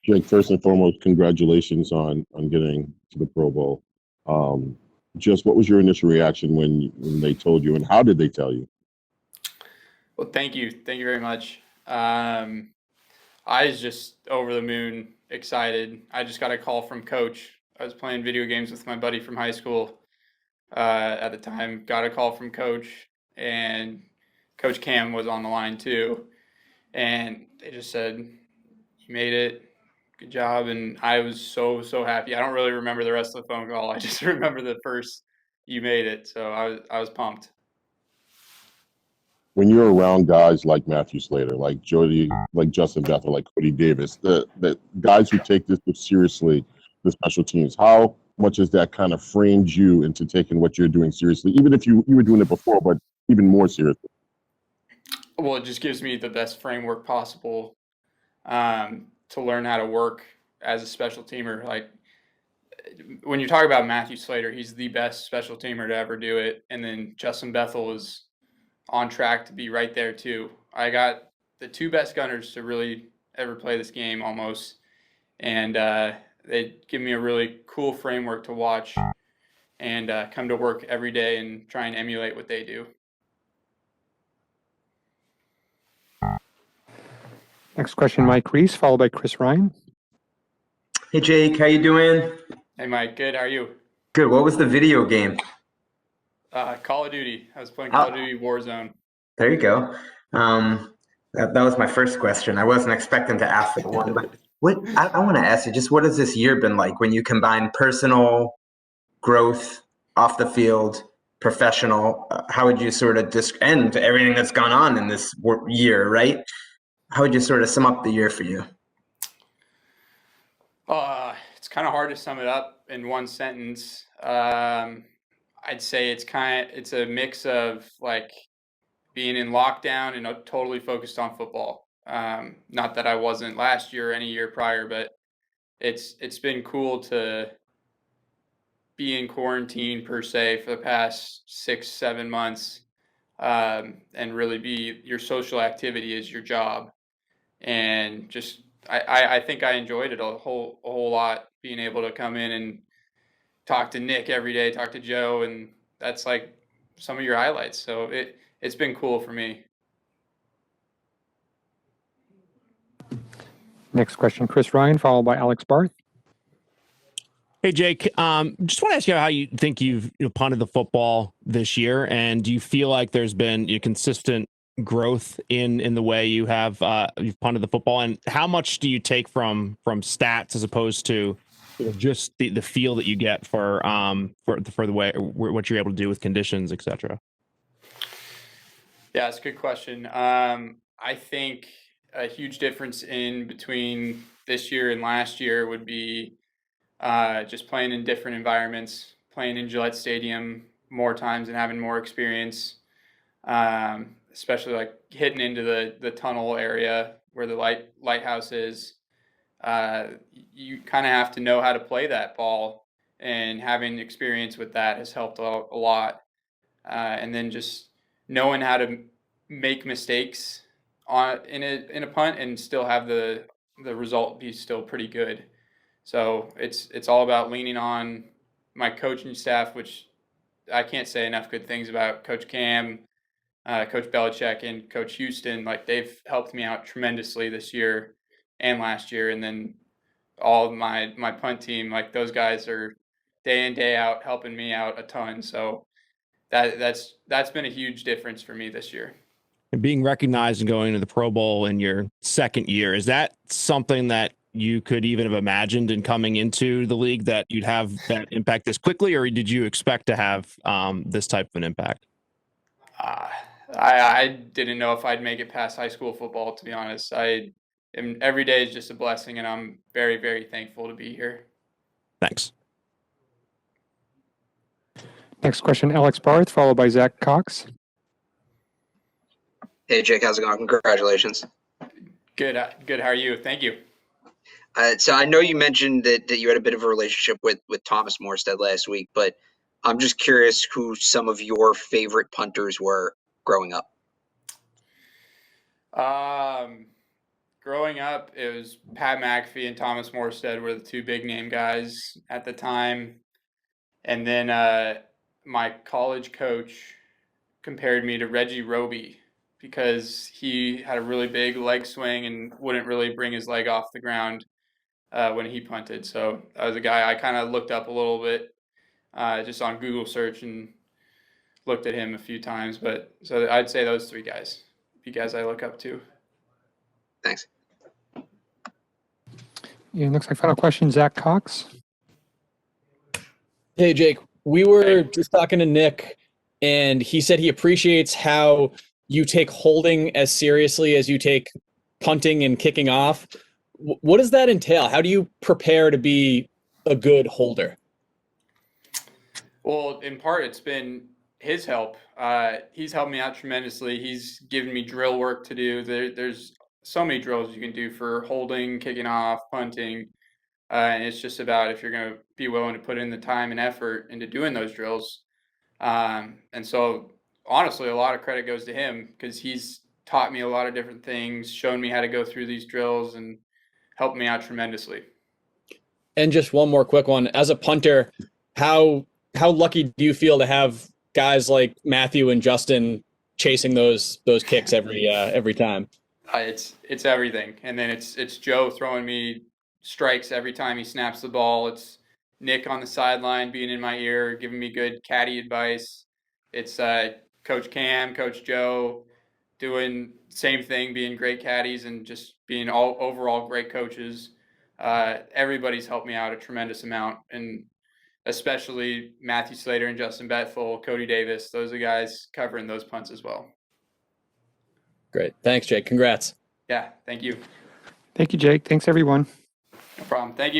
Jake, first and foremost, congratulations on getting to the Pro Bowl. Just what was your initial reaction when they told you, and how did they tell you? Well, thank you very much. I was just over the moon excited. I just got a call from Coach. I was playing video games with my buddy from high school at the time. Got a call from Coach, and Coach Cam was on the line too. And they just said, "You made it. Good job." And I was so happy. I don't really remember the rest of the phone call. I just remember the first, "You made it." So I was pumped. When you're around guys like Matthew Slater, like Jody, like Justin Bethel, like Cody Davis, the guys who take this seriously, the special teams, how much has that kind of framed you into taking what you're doing seriously, even if you were doing it before, but even more seriously? Well, it just gives me the best framework possible to learn how to work as a special teamer. Like when you talk about Matthew Slater, he's the best special teamer to ever do it. And then Justin Bethel is on track to be right there too. I got the two best gunners to really ever play this game almost. And they give me a really cool framework to watch and come to work every day and try and emulate what they do. Next question, Mike Reese, followed by Chris Ryan. Hey Jake, how you doing? Hey Mike, good. How are you? Good. What was the video game? Call of Duty. I was playing Call of Duty Warzone. There you go. That was my first question. I wasn't expecting to ask that one, but I want to ask you, just what has this year been like when you combine personal growth off the field, professional? How would you sort of end everything that's gone on in this year, right? How would you sort of sum up the year for you? It's kind of hard to sum it up in one sentence. I'd say it's a mix of like being in lockdown and totally focused on football. Not that I wasn't last year or any year prior, but it's been cool to be in quarantine per se for the past 6-7 months, and really be your social activity is your job. And just I think I enjoyed it a whole lot, being able to come in and talk to Nick every day, talk to Joe, and that's like some of your highlights. So it's been cool for me. Next question, Chris Ryan, followed by Alex Barth. Hey, Jake, just want to ask you how you think you've punted the football this year, and do you feel like there's been consistent growth in the way you have you've punted the football, and how much do you take from stats as opposed to just the feel that you get for the way what you're able to do with conditions, etc.? Yeah, it's a good question. I think a huge difference in between this year and last year would be just playing in different environments, playing in Gillette Stadium more times and having more experience, especially like hitting into the tunnel area where the lighthouse is. You kind of have to know how to play that ball, and having experience with that has helped a lot. And then just knowing how to make mistakes in a punt and still have the result be still pretty good. So it's all about leaning on my coaching staff, which I can't say enough good things about. Coach Cam, Coach Belichick, and Coach Houston. Like, they've helped me out tremendously this year and last year. And then all of my punt team, like, those guys are day in, day out helping me out a ton. So that's been a huge difference for me this year. And being recognized and going to the Pro Bowl in your second year, is that something that you could even have imagined in coming into the league, that you'd have that impact this quickly, or did you expect to have this type of an impact? I didn't know if I'd make it past high school football, to be honest. Every day is just a blessing, and I'm very, very thankful to be here. Thanks. Next question, Alex Barth, followed by Zach Cox. Hey, Jake, how's it going? Congratulations. Good. How are you? Thank you. So I know you mentioned that you had a bit of a relationship with Thomas Morstead last week, but I'm just curious who some of your favorite punters were growing up. growing up, it was Pat McAfee and Thomas Morstead were the two big name guys at the time. And then my college coach compared me to Reggie Roby because he had a really big leg swing and wouldn't really bring his leg off the ground when he punted. So that was a guy I kind of looked up a little bit just on Google search and looked at him a few times. But so I'd say those three guys, the guys I look up to. Thanks. Yeah, looks like final question, Zach Cox. Hey, Jake, we were just talking to Nick, and he said he appreciates how you take holding as seriously as you take punting and kicking off. What does that entail? How do you prepare to be a good holder? Well, in part, it's been his help. He's helped me out tremendously. He's given me drill work to do. There's so many drills you can do for holding, kicking off, punting. And it's just about if you're going to be willing to put in the time and effort into doing those drills. And so, honestly, a lot of credit goes to him because he's taught me a lot of different things, shown me how to go through these drills, and helped me out tremendously. And just one more quick one. As a punter, how lucky do you feel to have guys like Matthew and Justin chasing those kicks every time? It's everything. And then it's Joe throwing me strikes every time he snaps the ball. It's Nick on the sideline being in my ear, giving me good caddy advice. It's Coach Cam, Coach Joe doing same thing, being great caddies and just being all overall great coaches. Everybody's helped me out a tremendous amount, and especially Matthew Slater and Justin Bethel, Cody Davis. Those are guys covering those punts as well. Great. Thanks, Jake. Congrats. Yeah, thank you. Thank you, Jake. Thanks, everyone. No problem. Thank you.